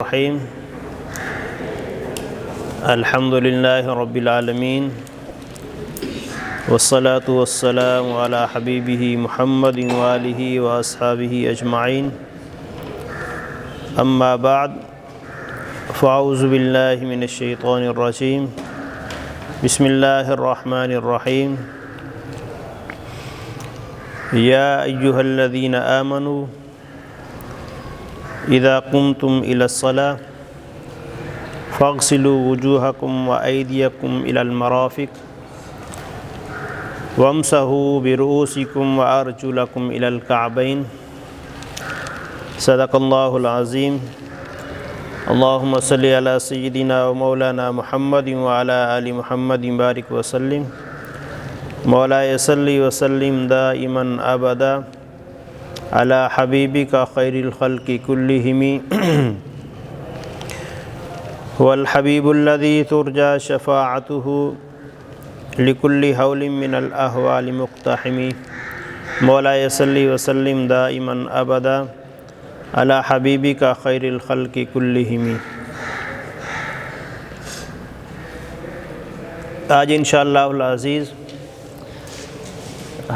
الرحیم الحمد للہ رب العالمین والصلاة والسلام علی حبیبہ محمد وآلہ واصحابہ اجمعین اما بعد فاعوذ باللہ من الشیطان الرجیم بسم اللہ الرحمن الرحیم یا ایہا الذین آمنوا اذا قمتم الى الصلاة فاغسلوا وجوهكم وأيديكم إلى المرافق وامسحوا برؤوسكم وأرجلكم إلى الكعبين صدق الله العظيم اللهم صل على سيدنا ومولانا محمد وعلى آل محمد بارك وسلم مولاي صل وسلم دائما أبدا على حبيبك خير الخلق كلهم هو الحبيب الذي ترجى شفاعته لكل هول من الأهوال مقتحم مولاي صل وسلم دائما أبدا على حبيبك خير الخلق كلهم. آج انشاءاللہ العزیز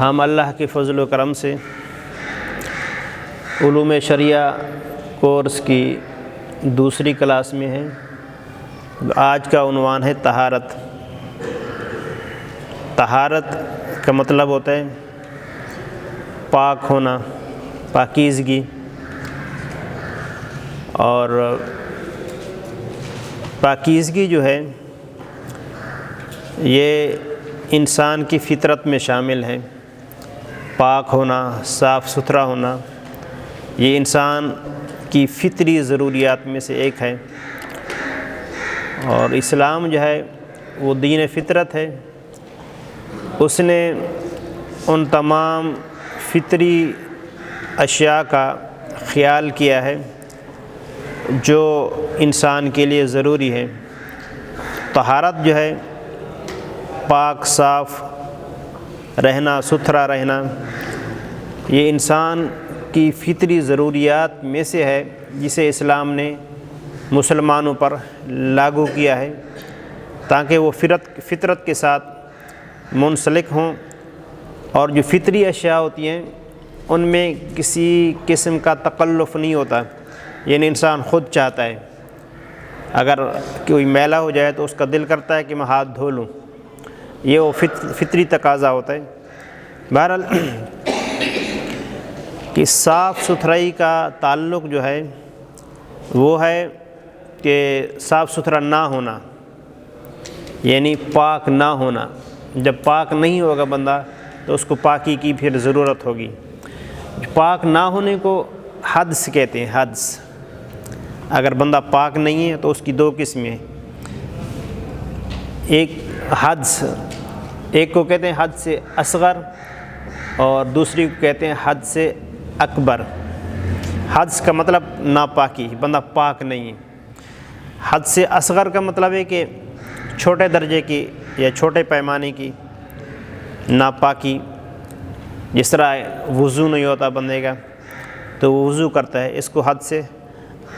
ہم اللہ کے فضل و کرم سے علوم شریعہ کورس کی دوسری کلاس میں ہیں. آج کا عنوان ہے طہارت. طہارت کا مطلب ہوتا ہے پاک ہونا، پاکیزگی، اور پاکیزگی جو ہے یہ انسان کی فطرت میں شامل ہے. پاک ہونا، صاف ستھرا ہونا، یہ انسان کی فطری ضروریات میں سے ایک ہے. اور اسلام جو ہے وہ دین فطرت ہے. اس نے ان تمام فطری اشیاء کا خیال کیا ہے جو انسان کے لیے ضروری ہے. طہارت جو ہے پاک صاف رہنا، ستھرا رہنا، یہ انسان کی فطری ضروریات میں سے ہے جسے اسلام نے مسلمانوں پر لاگو کیا ہے تاکہ وہ فطرت کے ساتھ منسلک ہوں، اور جو فطری اشیاء ہوتی ہیں ان میں کسی قسم کا تکلف نہیں ہوتا. یعنی انسان خود چاہتا ہے، اگر کوئی میلا ہو جائے تو اس کا دل کرتا ہے کہ میں ہاتھ دھو لوں، یہ وہ فطری تقاضا ہوتا ہے. بہرحال کہ صاف ستھرائی کا تعلق جو ہے وہ ہے کہ صاف ستھرا نہ ہونا، یعنی پاک نہ ہونا. جب پاک نہیں ہوگا بندہ تو اس کو پاکی کی پھر ضرورت ہوگی. پاک نہ ہونے کو حدث کہتے ہیں. حدث، اگر بندہ پاک نہیں ہے تو اس کی دو قسمیں ہیں. ایک حدث، ایک کو کہتے ہیں حدث اصغر اور دوسری کو کہتے ہیں حدث اکبر. حدث کا مطلب ناپاکی، بندہ پاک نہیں ہے. حدث اصغر کا مطلب ہے کہ چھوٹے درجے کی یا چھوٹے پیمانے کی ناپاکی. جس طرح وضو نہیں ہوتا بندے کا تو وہ وضو کرتا ہے، اس کو حدث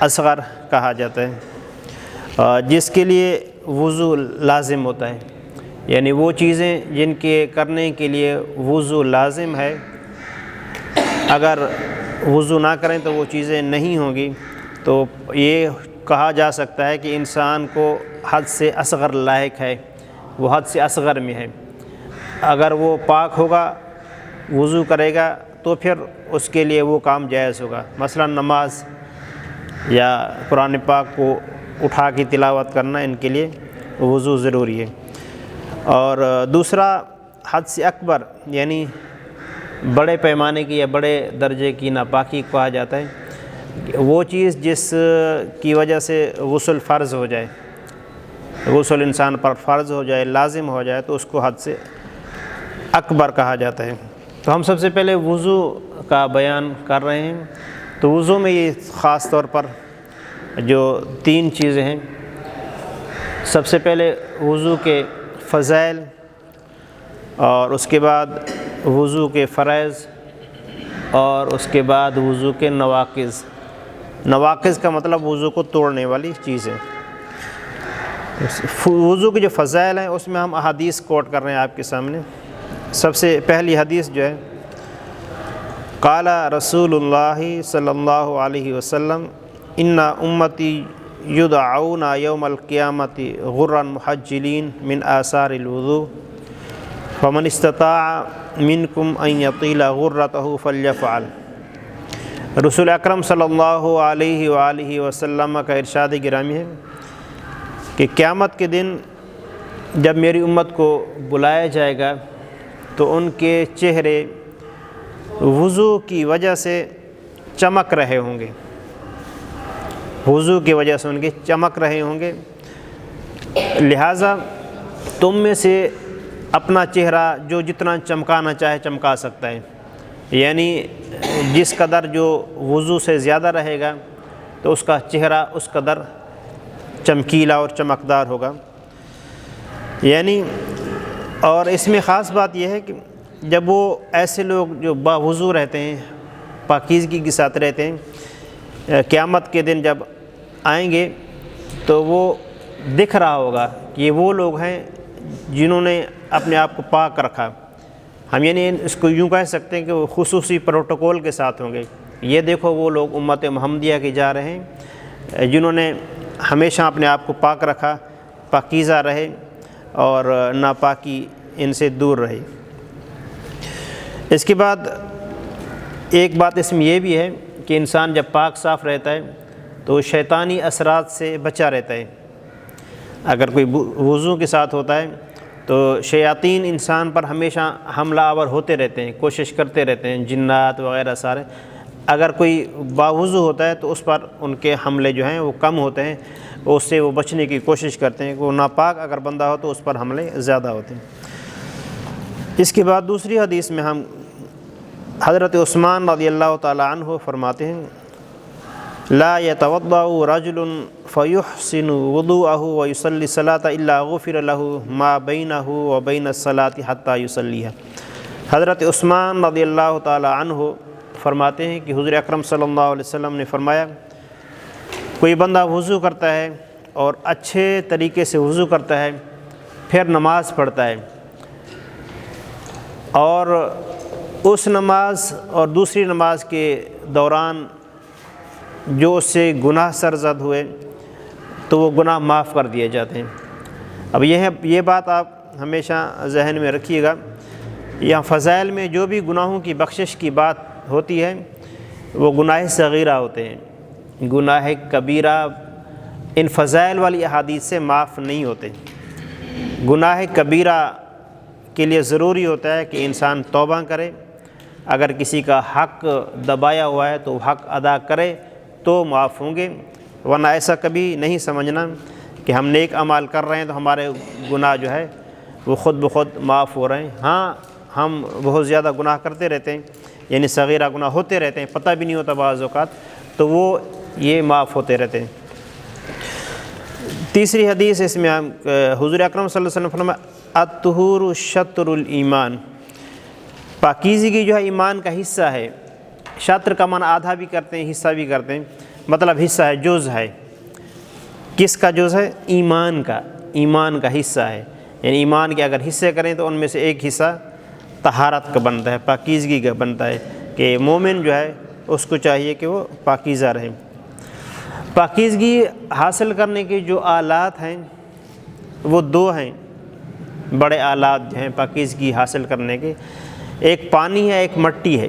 اصغر کہا جاتا ہے. جس کے لیے وضو لازم ہوتا ہے، یعنی وہ چیزیں جن کے کرنے کے لیے وضو لازم ہے، اگر وضو نہ کریں تو وہ چیزیں نہیں ہوں گی، تو یہ کہا جا سکتا ہے کہ انسان کو حد سے اصغر لاحق ہے، وہ حد سے اصغر میں ہے. اگر وہ پاک ہوگا، وضو کرے گا تو پھر اس کے لیے وہ کام جائز ہوگا. مثلا نماز یا قرآن پاک کو اٹھا کے تلاوت کرنا، ان کے لیے وضو ضروری ہے. اور دوسرا حد سے اکبر، یعنی بڑے پیمانے کی یا بڑے درجے کی ناپاکی کہا جاتا ہے. وہ چیز جس کی وجہ سے غسل فرض ہو جائے، غسل انسان پر فرض ہو جائے، لازم ہو جائے، تو اس کو حد سے اکبر کہا جاتا ہے. تو ہم سب سے پہلے وضو کا بیان کر رہے ہیں. تو وضو میں یہ خاص طور پر جو تین چیزیں ہیں، سب سے پہلے وضو کے فضائل، اور اس کے بعد وضو کے فرائض، اور اس کے بعد وضو کے نواقض. نواقض کا مطلب وضو کو توڑنے والی چیز ہے۔ وضو کے جو فضائل ہیں اس میں ہم احادیث کوٹ کر رہے ہیں آپ کے سامنے۔ سب سے پہلی حدیث جو ہے، قال رسول اللہ صلی اللہ علیہ وسلم ان امتی یدعون یوم القیامت غرا محجلین من آثار الوضوء فمن استطاع منکم ان یطیل غرته فلیفعل۔ رسول اکرم صلی اللہ علیہ وآلہ وسلم کا ارشاد گرامی ہے کہ قیامت کے دن جب میری امت کو بلایا جائے گا تو ان کے چہرے وضو کی وجہ سے چمک رہے ہوں گے، وضو کی وجہ سے ان کے چمک رہے ہوں گے، لہٰذا تم میں سے اپنا چہرہ جو جتنا چمکانا چاہے چمکا سکتا ہے، یعنی جس قدر جو وضو سے زیادہ رہے گا تو اس کا چہرہ اس قدر چمکیلا اور چمکدار ہوگا۔ یعنی اور اس میں خاص بات یہ ہے کہ جب وہ ایسے لوگ جو باوضو رہتے ہیں، پاکیزگی کے ساتھ رہتے ہیں، قیامت کے دن جب آئیں گے تو وہ دکھ رہا ہوگا کہ یہ وہ لوگ ہیں جنہوں نے اپنے آپ کو پاک رکھا۔ ہم یعنی اس کو یوں کہہ سکتے ہیں کہ وہ خصوصی پروٹوکول کے ساتھ ہوں گے۔ یہ دیکھو وہ لوگ امت محمدیہ کے جا رہے ہیں جنہوں نے ہمیشہ اپنے آپ کو پاک رکھا، پاکیزہ رہے اور ناپاکی ان سے دور رہے۔ اس کے بعد ایک بات اس میں یہ بھی ہے کہ انسان جب پاک صاف رہتا ہے تو شیطانی اثرات سے بچا رہتا ہے۔ اگر کوئی وضو کے ساتھ ہوتا ہے تو شیاطین انسان پر ہمیشہ حملہ آور ہوتے رہتے ہیں، کوشش کرتے رہتے ہیں، جنات وغیرہ سارے۔ اگر کوئی باوضو ہوتا ہے تو اس پر ان کے حملے جو ہیں وہ کم ہوتے ہیں، اس سے وہ بچنے کی کوشش کرتے ہیں۔ وہ ناپاک اگر بندہ ہو تو اس پر حملے زیادہ ہوتے ہیں۔ اس کے بعد دوسری حدیث میں ہم حضرت عثمان رضی اللہ تعالی عنہ فرماتے ہیں لا يتوضأ رجل فيحسن وضوءه ويصلي الصلاة إلا غفر له ما بينه وبين الصلاة حتى يصليها۔ حضرت عثمان رضی اللہ تعالی عنہ فرماتے ہیں کہ حضور اکرم صلی اللہ علیہ وسلم نے فرمایا کوئی بندہ وضو کرتا ہے اور اچھے طریقے سے وضو کرتا ہے، پھر نماز پڑھتا ہے، اور اس نماز اور دوسری نماز کے دوران جو اس سے گناہ سرزد ہوئے تو وہ گناہ معاف کر دیے جاتے ہیں۔ اب یہ بات آپ ہمیشہ ذہن میں رکھیے گا، یہاں فضائل میں جو بھی گناہوں کی بخشش کی بات ہوتی ہے وہ گناہ صغیرہ ہوتے ہیں، گناہ کبیرہ ان فضائل والی احادیث سے معاف نہیں ہوتے۔ گناہ کبیرہ کے لیے ضروری ہوتا ہے کہ انسان توبہ کرے، اگر کسی کا حق دبایا ہوا ہے تو حق ادا کرے تو معاف ہوں گے، ورنہ ایسا کبھی نہیں سمجھنا کہ ہم نیک اعمال کر رہے ہیں تو ہمارے گناہ جو ہے وہ خود بخود معاف ہو رہے ہیں۔ ہاں ہم بہت زیادہ گناہ کرتے رہتے ہیں، یعنی صغیرہ گناہ ہوتے رہتے ہیں، پتہ بھی نہیں ہوتا بعض اوقات، تو وہ یہ معاف ہوتے رہتے ہیں۔ تیسری حدیث اس میں حضور اکرم صلی اللہ علیہ وسلم فرمایا الطہور شطر الایمان، پاکیزگی جو ہے ایمان کا حصہ ہے۔ شطر کا معنی آدھا بھی کرتے ہیں، حصہ بھی کرتے ہیں، مطلب حصہ ہے، جز ہے۔ کس کا جز ہے؟ ایمان کا، ایمان کا حصہ ہے۔ یعنی ایمان کے اگر حصے کریں تو ان میں سے ایک حصہ طہارت کا بنتا ہے، پاکیزگی کا بنتا ہے، کہ مومن جو ہے اس کو چاہیے کہ وہ پاکیزہ رہے۔ پاکیزگی حاصل کرنے کے جو آلات ہیں وہ دو ہیں، بڑے آلات جو ہیں پاکیزگی حاصل کرنے کے، ایک پانی ہے، ایک مٹی ہے۔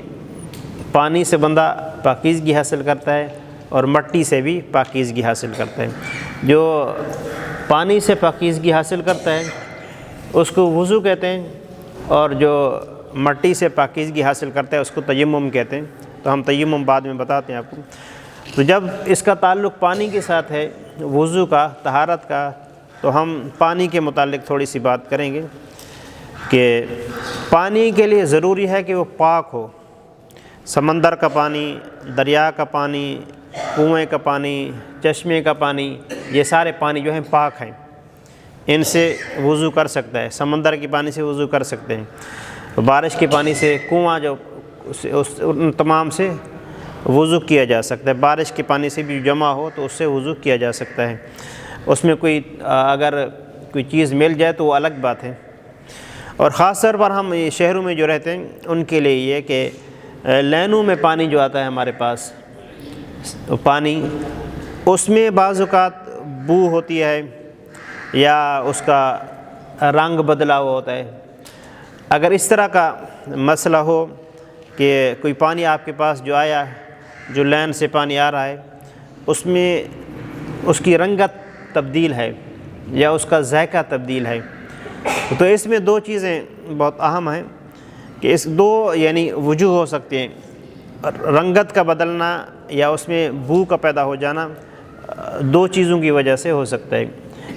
پانی سے بندہ پاکیزگی حاصل کرتا ہے اور مٹی سے بھی پاکیزگی حاصل کرتا ہے۔ جو پانی سے پاکیزگی حاصل کرتا ہے اس کو وضو کہتے ہیں، اور جو مٹی سے پاکیزگی حاصل کرتا ہے اس کو تیمم کہتے ہیں۔ تو ہم تیمم بعد میں بتاتے ہیں آپ کو۔ تو جب اس کا تعلق پانی کے ساتھ ہے، وضو کا، طہارت کا، تو ہم پانی کے متعلق تھوڑی سی بات کریں گے کہ پانی کے لیے ضروری ہے کہ وہ پاک ہو۔ سمندر کا پانی، دریا کا پانی، کنویں کا پانی، چشمے کا پانی، یہ سارے پانی جو ہیں پاک ہیں، ان سے وضو کر سکتا ہے۔ سمندر کے پانی سے وضو کر سکتے ہیں، بارش کے پانی سے، کنواں جو ان تمام سے وضو کیا جا سکتا ہے۔ بارش کے پانی سے بھی جمع ہو تو اس سے وضو کیا جا سکتا ہے، اس میں کوئی اگر کوئی چیز مل جائے تو وہ الگ بات ہے۔ اور خاص طور پر ہم شہروں میں جو رہتے ہیں ان کے لیے یہ کہ لینوں میں پانی جو آتا ہے ہمارے پاس، تو پانی اس میں بعض اوقات بو ہوتی ہے یا اس کا رنگ بدلا ہوا ہوتا ہے۔ اگر اس طرح کا مسئلہ ہو کہ کوئی پانی آپ کے پاس جو آیا، جو لین سے پانی آ رہا ہے، اس میں اس کی رنگت تبدیل ہے یا اس کا ذائقہ تبدیل ہے، تو اس میں دو چیزیں بہت اہم ہیں کہ اس دو یعنی وجوہ ہو سکتے ہیں، رنگت کا بدلنا یا اس میں بو کا پیدا ہو جانا دو چیزوں کی وجہ سے ہو سکتا ہے۔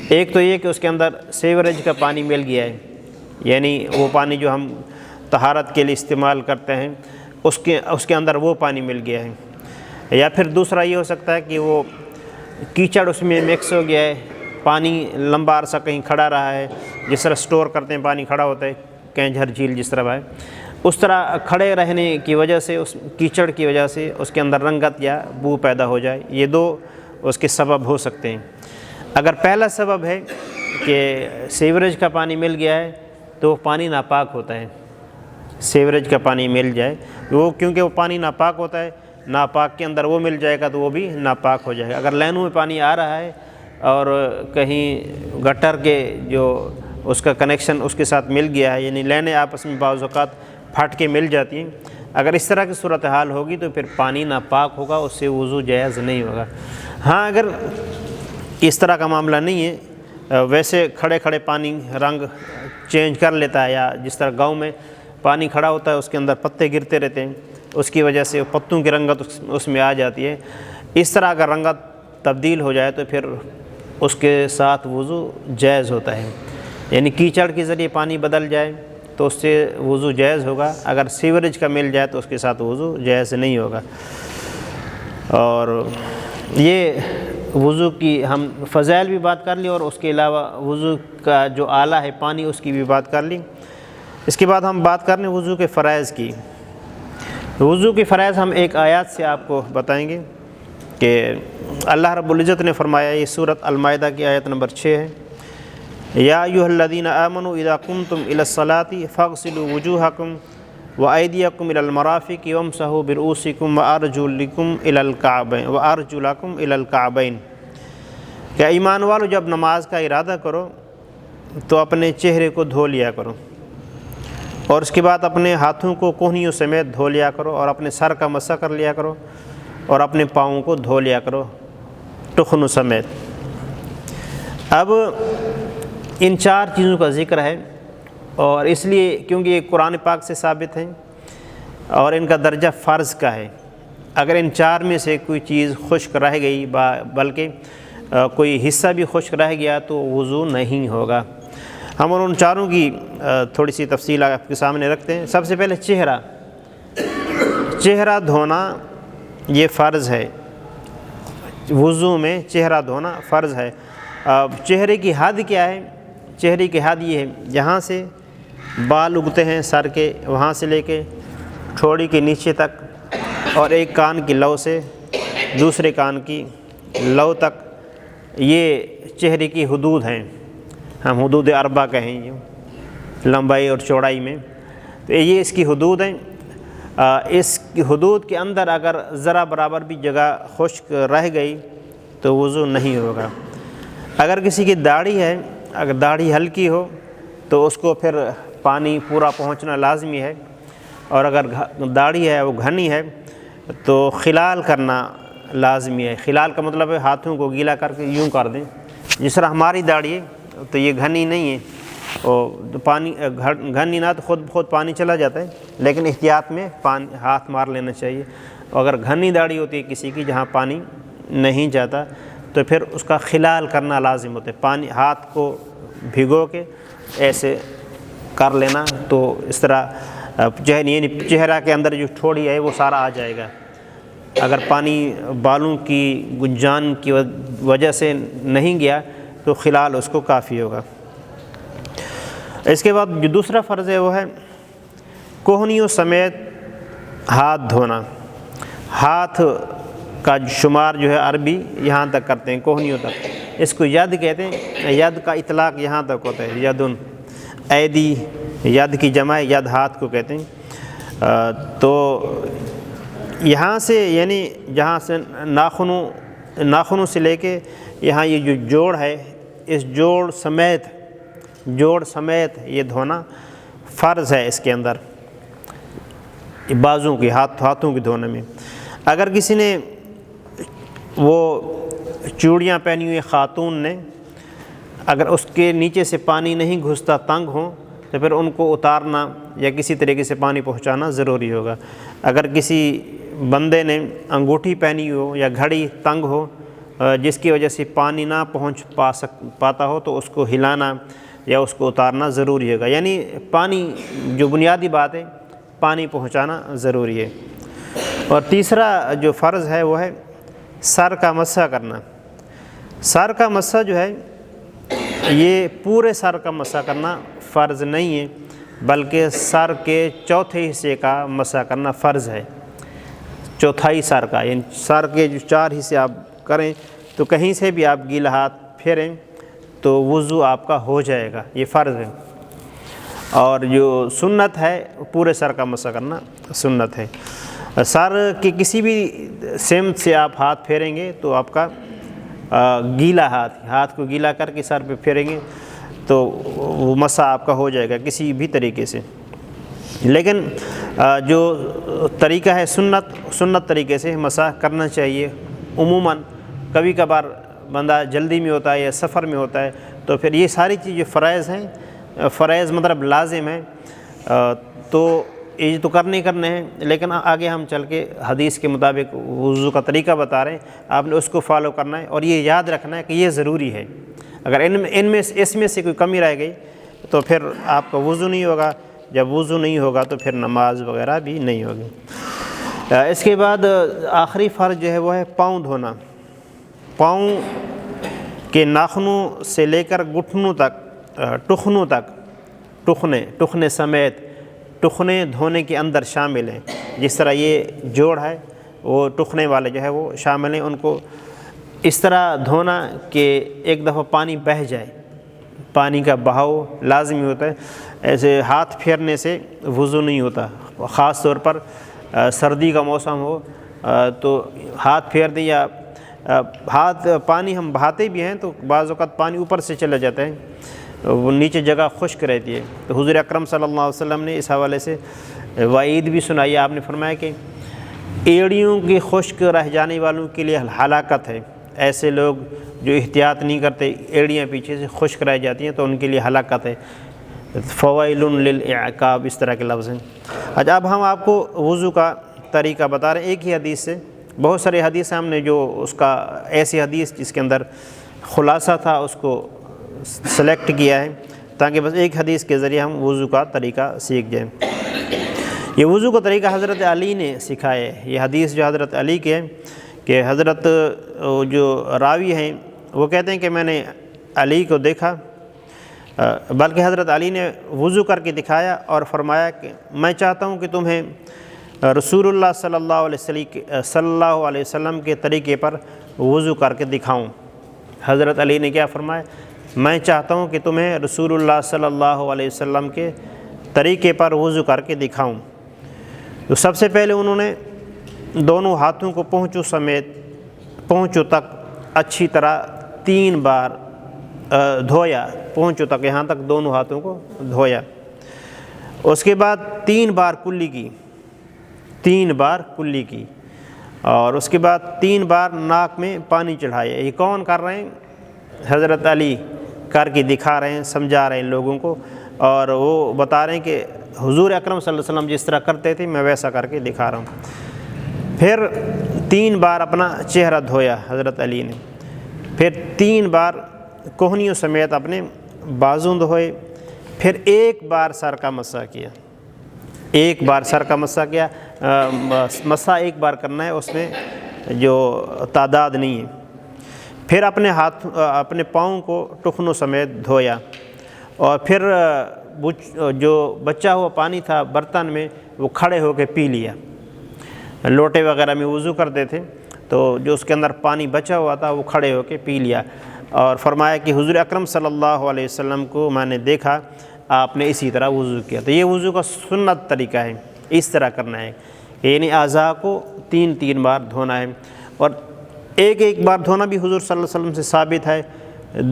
ایک تو یہ کہ اس کے اندر سیوریج کا پانی مل گیا ہے، یعنی وہ پانی جو ہم طہارت کے لیے استعمال کرتے ہیں اس کے اندر وہ پانی مل گیا ہے، یا پھر دوسرا یہ ہو سکتا ہے کہ وہ کیچڑ اس میں مکس ہو گیا ہے، پانی لمبا عرصہ کہیں کھڑا رہا ہے، جس طرح سٹور کرتے ہیں پانی کھڑا ہوتا ہے، کینجھر جھیل جس طرح ہے، اس طرح کھڑے رہنے کی وجہ سے، اس کیچڑ کی وجہ سے اس کے اندر رنگت یا بو پیدا ہو جائے، یہ دو اس کے سبب ہو سکتے ہیں۔ اگر پہلا سبب ہے کہ سیوریج کا پانی مل گیا ہے تو وہ پانی ناپاک ہوتا ہے، سیوریج کا پانی مل جائے وہ، کیونکہ وہ پانی ناپاک ہوتا ہے، ناپاک کے اندر وہ مل جائے گا تو وہ بھی ناپاک ہو جائے گا۔ اگر لینوں میں پانی آ رہا ہے اور کہیں گٹر کے جو اس کا کنیکشن اس کے ساتھ مل گیا ہے، یعنی لینیں آپس میں بعض اوقات پھٹ کے مل جاتی ہیں، اگر اس طرح کی صورتحال ہوگی تو پھر پانی ناپاک ہوگا، اس سے وضو جائز نہیں ہوگا۔ ہاں اگر اس طرح کا معاملہ نہیں ہے، ویسے کھڑے کھڑے پانی رنگ چینج کر لیتا ہے، یا جس طرح گاؤں میں پانی کھڑا ہوتا ہے اس کے اندر پتے گرتے رہتے ہیں، اس کی وجہ سے پتوں کی رنگت اس میں آ جاتی ہے، اس طرح اگر رنگت تبدیل ہو جائے تو پھر اس کے ساتھ وضو جائز ہوتا ہے، یعنی کیچڑ کے ذریعے پانی بدل جائے تو اس سے وضو جائز ہوگا، اگر سیوریج کا مل جائے تو اس کے ساتھ وضو جائز نہیں ہوگا۔ اور یہ وضو کی ہم فضائل بھی بات کر لی، اور اس کے علاوہ وضو کا جو آلہ ہے پانی اس کی بھی بات کر لی۔ اس کے بعد ہم بات کر لیں وضو کے فرائض کی۔ وضو کے فرائض ہم ایک آیات سے آپ کو بتائیں گے کہ اللہ رب العزت نے فرمایا، یہ سورۃ المائدہ کی آیت نمبر 6 ہے، یا ایھا الذین آمنوا اذا قمتم الی الصلاۃ فاغسلوا وجوہکم وایدیکم الی المرافق وامسحوا برؤوسکم وارجلکم الی الکعبین، کہ ایمان والو جب نماز کا ارادہ کرو تو اپنے چہرے کو دھو لیا کرو، اور اس کے بعد اپنے ہاتھوں کو کہنیوں سمیت دھو لیا کرو، اور اپنے سر کا مسح کر لیا کرو، اور اپنے پاؤں کو دھو لیا کرو ٹخنوں سمیت۔ اب ان چار چیزوں کا ذکر ہے، اور اس لیے کیونکہ یہ قرآن پاک سے ثابت ہیں اور ان کا درجہ فرض کا ہے، اگر ان چار میں سے کوئی چیز خشک رہ گئی بلکہ کوئی حصہ بھی خشک رہ گیا تو وضو نہیں ہوگا۔ ہم ان چاروں کی تھوڑی سی تفصیل آپ کے سامنے رکھتے ہیں۔ سب سے پہلے چہرہ دھونا یہ فرض ہے، وضو میں چہرہ دھونا فرض ہے۔ چہرے کی حد کیا ہے؟ چہرے کی حد یہ ہے، جہاں سے بال اگتے ہیں سر کے، وہاں سے لے کے ٹھوڑی کے نیچے تک، اور ایک کان کی لو سے دوسرے کان کی لو تک، یہ چہرے کی حدود ہیں، ہم حدود اربع کہیں گے لمبائی اور چوڑائی میں، تو یہ اس کی حدود ہیں۔ اس کی حدود کے اندر اگر ذرا برابر بھی جگہ خشک رہ گئی تو وضو نہیں ہوگا۔ اگر کسی کی داڑھی ہے، اگر داڑھی ہلکی ہو تو اس کو پھر پانی پورا پہنچنا لازمی ہے، اور اگر داڑھی ہے وہ گھنی ہے تو خلال کرنا لازمی ہے۔ خلال کا مطلب ہے ہاتھوں کو گیلا کر کے یوں کر دیں، جس طرح ہماری داڑھی ہے تو یہ گھنی نہیں ہے، اور پانی گھنی نہ تو خود بخود پانی چلا جاتا ہے، لیکن احتیاط میں ہاتھ مار لینا چاہیے۔ اگر گھنی داڑھی ہوتی ہے کسی کی جہاں پانی نہیں جاتا تو پھر اس کا خلال کرنا لازم ہوتا ہے، پانی ہاتھ کو بھگو کے ایسے کر لینا، تو اس طرح یعنی چہرہ کے اندر جو ٹھوڑی ہے وہ سارا آ جائے گا۔ اگر پانی بالوں کی گنجان کی وجہ سے نہیں گیا تو خلال اس کو کافی ہوگا۔ اس کے بعد جو دوسرا فرض ہے وہ ہے کوہنیوں سمیت ہاتھ دھونا۔ ہاتھ کا شمار جو ہے عربی یہاں تک کرتے ہیں، کوہنیوں تک، اس کو ید کہتے ہیں۔ ید کا اطلاق یہاں تک ہوتا ہے، یدن، ایدی، ید کی جمع ید ہاتھ کو کہتے ہیں۔ تو یہاں سے یعنی جہاں سے ناخنوں سے لے کے یہاں یہ جو جوڑ ہے، اس جوڑ سمیت یہ دھونا فرض ہے اس کے اندر، بازوں کی ہاتھوں کے دھونے میں۔ اگر کسی نے وہ چوڑیاں پہنی ہوئی خاتون نے، اگر اس کے نیچے سے پانی نہیں گھستا، تنگ ہو، تو پھر ان کو اتارنا یا کسی طریقے سے پانی پہنچانا ضروری ہوگا۔ اگر کسی بندے نے انگوٹھی پہنی ہو یا گھڑی تنگ ہو جس کی وجہ سے پانی نہ پہنچ پاتا ہو، تو اس کو ہلانا یا اس کو اتارنا ضروری ہوگا۔ یعنی پانی جو بنیادی بات ہے، پانی پہنچانا ضروری ہے۔ اور تیسرا جو فرض ہے وہ ہے سر کا مسح کرنا۔ سر کا مسح جو ہے یہ پورے سر کا مسح کرنا فرض نہیں ہے، بلکہ سر کے چوتھے حصے کا مسح کرنا فرض ہے۔ چوتھائی سر کا، یعنی سر کے جو 4 حصے آپ کریں تو کہیں سے بھی آپ گیلا ہاتھ پھیریں تو وضو آپ کا ہو جائے گا، یہ فرض ہے۔ اور جو سنت ہے پورے سر کا مسح کرنا سنت ہے۔ سر کی کسی بھی سمت سے آپ ہاتھ پھیریں گے تو آپ کا گیلا ہاتھ کو گیلا کر کے سر پہ پھیریں گے تو وہ مسح آپ کا ہو جائے گا کسی بھی طریقے سے۔ لیکن جو طریقہ ہے سنت طریقے سے مسح کرنا چاہیے۔ عموماً کبھی کبھار بندہ جلدی میں ہوتا ہے یا سفر میں ہوتا ہے، تو پھر یہ ساری چیزیں فرائض ہیں، فرائض مطلب لازم ہیں، تو یہ تو کرنے ہیں۔ لیکن آگے ہم چل کے حدیث کے مطابق وضو کا طریقہ بتا رہے ہیں، آپ نے اس کو فالو کرنا ہے اور یہ یاد رکھنا ہے کہ یہ ضروری ہے۔ اگر اس میں سے کوئی کمی رہ گئی تو پھر آپ کا وضو نہیں ہوگا، جب وضو نہیں ہوگا تو پھر نماز وغیرہ بھی نہیں ہوگی۔ اس کے بعد آخری فرض جو ہے وہ ہے پاؤں دھونا۔ پاؤں کے ناخنوں سے لے کر گھٹنوں تک، ٹخنوں تک، ٹخنے سمیت، ٹخنے دھونے کے اندر شامل ہیں۔ جس طرح یہ جوڑ ہے وہ ٹخنے والے جو ہے وہ شامل ہیں، ان کو اس طرح دھونا کہ ایک دفعہ پانی بہہ جائے۔ پانی کا بہاؤ لازمی ہوتا ہے، ایسے ہاتھ پھیرنے سے وضو نہیں ہوتا۔ خاص طور پر سردی کا موسم ہو تو ہاتھ پھیر دیں، یا پانی ہم بہاتے بھی ہیں تو بعض اوقات پانی اوپر سے چلا جاتا ہے، وہ نیچے جگہ خشک رہتی ہے۔ تو حضور اکرم صلی اللہ علیہ وسلم نے اس حوالے سے وعید بھی سنائی ہے۔ آپ نے فرمایا کہ ایڑیوں کی خشک رہ جانے والوں کے لیے ہلاکت ہے۔ ایسے لوگ جو احتیاط نہیں کرتے، ایڑیاں پیچھے سے خشک رہ جاتی ہیں تو ان کے لیے ہلاکت ہے۔ فوائل للعقاب، اس طرح کے لفظ ہیں۔ اچھا، اب ہم آپ کو وضو کا طریقہ بتا رہے ہیں ایک ہی حدیث سے۔ بہت سارے حدیث ہم نے جو اس کا ایسی حدیث جس کے اندر خلاصہ تھا اس کو سلیکٹ کیا ہے تاکہ بس ایک حدیث کے ذریعے ہم وضو کا طریقہ سیکھ جائیں۔ یہ وضو کا طریقہ حضرت علی نے سکھایا ہے۔ یہ حدیث جو حضرت علی کے ہے کہ حضرت جو راوی ہیں وہ کہتے ہیں کہ میں نے علی کو دیکھا، بلکہ حضرت علی نے وضو کر کے دکھایا اور فرمایا کہ میں چاہتا ہوں کہ تمہیں رسول اللہ صلی اللہ علیہ وسلم کے طریقے پر وضو کر کے دکھاؤں۔ حضرت علی نے کیا فرمایا؟ میں چاہتا ہوں کہ تمہیں رسول اللہ صلی اللہ علیہ وسلم کے طریقے پر وضو کر کے دکھاؤں۔ تو سب سے پہلے انہوں نے دونوں ہاتھوں کو پہنچوں تک اچھی طرح 3 بار دھویا، پہنچوں تک، یہاں تک دونوں ہاتھوں کو دھویا۔ اس کے بعد 3 بار کلی کی، اور اس کے بعد 3 بار ناک میں پانی چڑھایا۔ یہ کون کر رہے ہیں؟ حضرت علی کر کے دکھا رہے ہیں، سمجھا رہے ہیں لوگوں کو، اور وہ بتا رہے ہیں کہ حضور اکرم صلی اللہ علیہ وسلم جس طرح کرتے تھے میں ویسا کر کے دکھا رہا ہوں۔ پھر 3 بار اپنا چہرہ دھویا حضرت علی نے، پھر 3 بار کوہنیوں سمیت اپنے بازو دھوئے، پھر 1 بار سر کا مسح کیا۔ 1 بار سر کا مسح کیا، مسح 1 بار کرنا ہے، اس میں جو تعداد نہیں ہے۔ پھر اپنے پاؤں کو ٹخنوں سمیت دھویا، اور پھر جو بچا ہوا پانی تھا برتن میں وہ کھڑے ہو کے پی لیا۔ لوٹے وغیرہ میں وضو کرتے تھے تو جو اس کے اندر پانی بچا ہوا تھا وہ کھڑے ہو کے پی لیا، اور فرمایا کہ حضور اکرم صلی اللہ علیہ وسلم کو میں نے دیکھا آپ نے اسی طرح وضو کیا۔ تو یہ وضو کا سنت طریقہ ہے، اس طرح کرنا ہے، یعنی اعضاء کو 3 بار دھونا ہے، اور ایک بار دھونا بھی حضور صلی اللہ علیہ وسلم سے ثابت ہے،